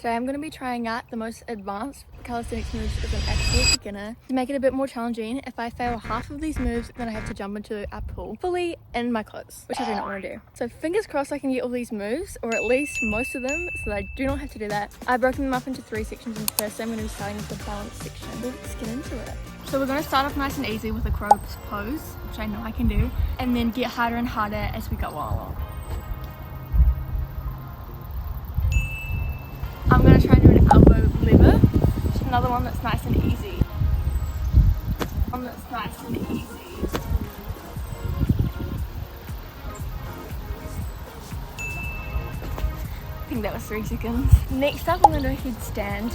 Today I'm going to be trying out the most advanced calisthenics moves as an absolute beginner. To make it a bit more challenging, if I fail half of these moves, then I have to jump into a pool fully in my clothes, which I do not want to do. So fingers crossed I can get all these moves, or at least most of them, so that I do not have to do that. I've broken them up into 3 sections, and first I'm going to be starting with the balance section. Let's get into it. So we're going to start off nice and easy with a crow's pose, which I know I can do, and then get harder and harder as we go along. I'm going to try and do an elbow lever, which is another one that's nice and easy. One that's nice and easy. I think that was 3 seconds. Next up, I'm going to do a headstand.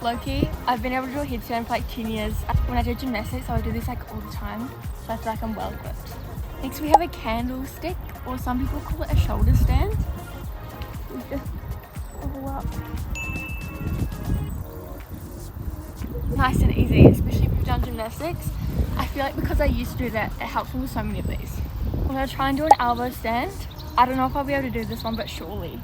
Low-key, I've been able to do a headstand for like 10 years. When I did gymnastics, I would do this like all the time, so I feel like I'm well equipped. Next we have a candlestick, or some people call it a shoulder stand. We just level up. Nice and easy, especially if you've done gymnastics. I feel like because I used to do that, it helps me with so many of these. I'm going to try and do an elbow stand. I don't know if I'll be able to do this one, but surely.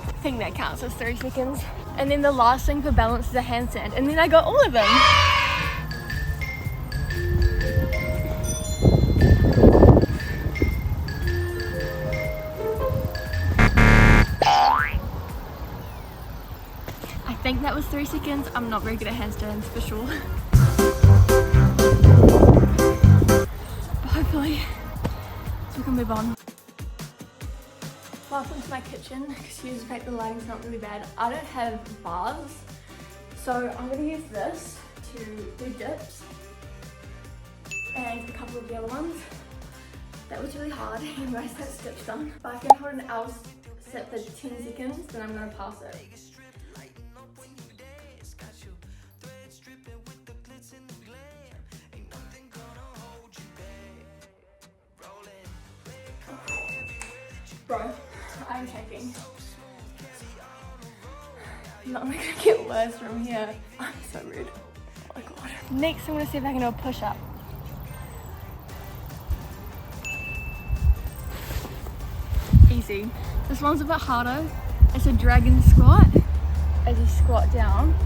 I think that counts as 3 seconds. And then the last thing for balance is a handstand, and then I got all of them. I think that was 3 seconds. I'm not very good at handstands for sure. But hopefully we can move on. Welcome to my kitchen. Excuse the fact the lighting's not really bad. I don't have bars, so I'm going to use this to do dips and a couple of the other ones. That was really hard. Anyways, that's dips done. But I can hold an L set for 10 seconds, then I'm going to pass it. Bro, I'm shaking. I'm not gonna get worse from here. I'm so rude. Oh my god. Next, I'm gonna see if I can do a push-up. Easy. This one's a bit harder. It's a dragon squat. As you squat down.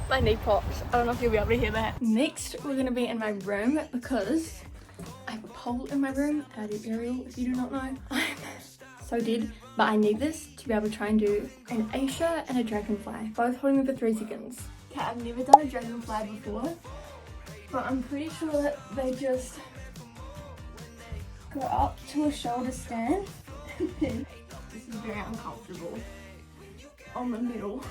My knee popped. I don't know if you'll be able to hear that. Next, we're going to be in my room because I have a pole in my room. I do aerial, if you do not know. I'm so dead, but I need this to be able to try and do an Asia and a dragonfly, both holding them for 3 seconds. Okay, I've never done a dragonfly before, but I'm pretty sure that they just go up to a shoulder stand. This is very uncomfortable on the middle.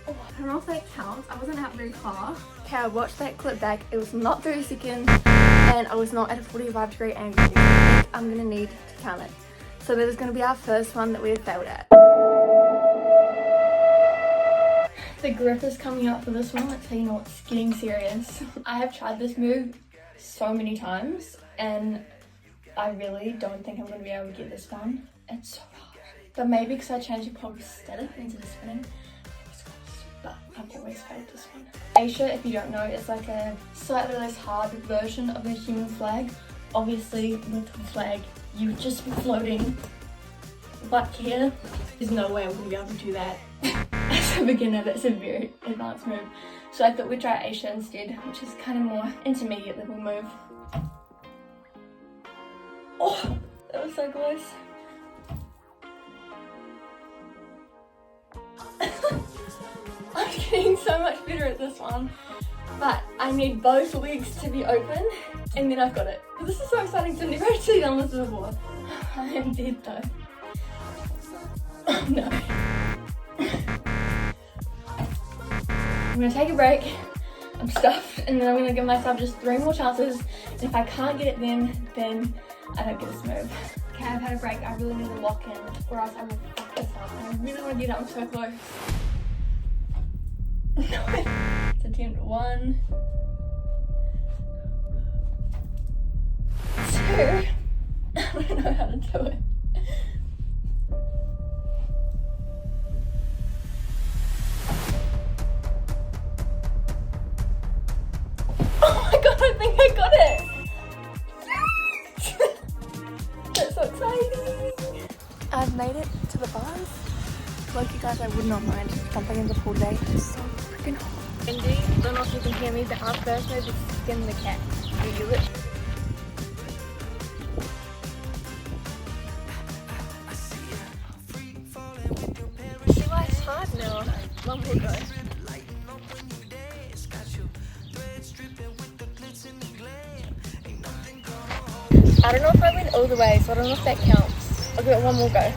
I don't know if that counts. I wasn't out very far. Okay, I watched that clip back. It was not 30 seconds and I was not at a 45-degree angle. I think I'm going to need to count it. So that is going to be our first one that we have failed at. The grip is coming out for this one. Let's say, you know, it's getting serious. I have tried this move so many times and I really don't think I'm going to be able to get this done. It's so hard. But maybe because I changed the pole static instead of spinning. But I've always failed this one. Asia, if you don't know, is like a slightly less hard version of the human flag. Obviously, with the flag, you would just be floating. But here, there's no way I'm going to be able to do that. As a beginner, that's a very advanced move. So I thought we'd try Asia instead, which is kind of more intermediate level move. Oh, that was so close. I'm getting so much better at this one, but I need both legs to be open and then I've got it. This is so exciting, I've never actually done this before. I am dead though. Oh no. I'm gonna take a break, I'm stuffed, and then I'm gonna give myself just 3 more chances, and if I can't get it then I don't get this move. Okay, I've had a break, I really need to lock in or else I will fuck this up. I really want to get up, I'm so close. No, it's a attempt. 1, 2. I don't know how to do it. Oh my god, I think I got it! Yes! That's so exciting! I've made it to the bars. Like you guys, I would not mind jumping in the pool today. It's so freaking hot. Indeed, I don't know if you can hear me, but our first move is skin the cat. You use it. See why it's hard now? One more go. I don't know if I went all the way, so I don't know if that counts. I'll give it one more go.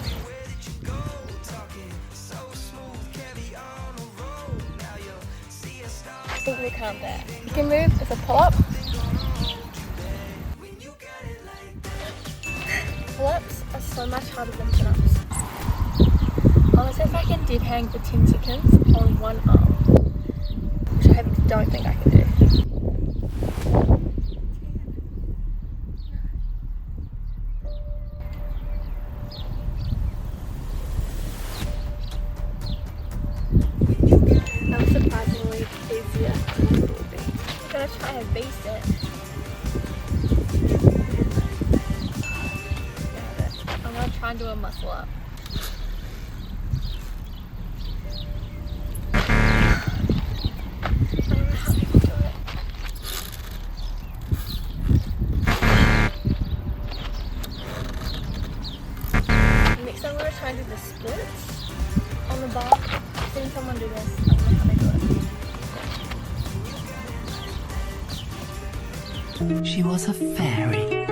I think we count that. You can move as a pull-up. Pull-ups are so much harder than sit-ups. I want to see if I can dead hang for 10 seconds on one arm, which I don't think I can do. That was surprisingly easier than I thought it would be. I'm going to try a V-sit. I'm going to try and do a muscle up. Next I'm going to try and do the splits on the bar. I've seen someone do this. I don't know how they do it. She was a fairy.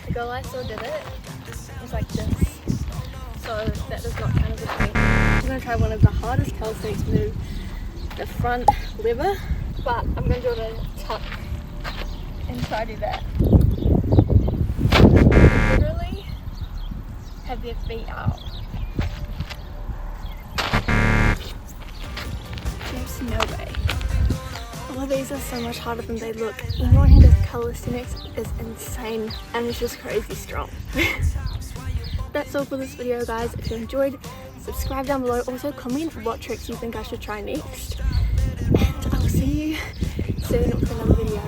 The girl I saw did it was like this, so that does not count as a feat. I'm going to try one of the hardest calisthenics moves, the front lever, but I'm going to do it a tuck and try to do that. Literally have their feet out. There's no way. All these are so much harder than they look. Anyone who does calisthenics is insane and it's just crazy strong. That's all for this video, guys. If you enjoyed, subscribe down below. Also comment what tricks you think I should try next. And I'll see you soon with another video.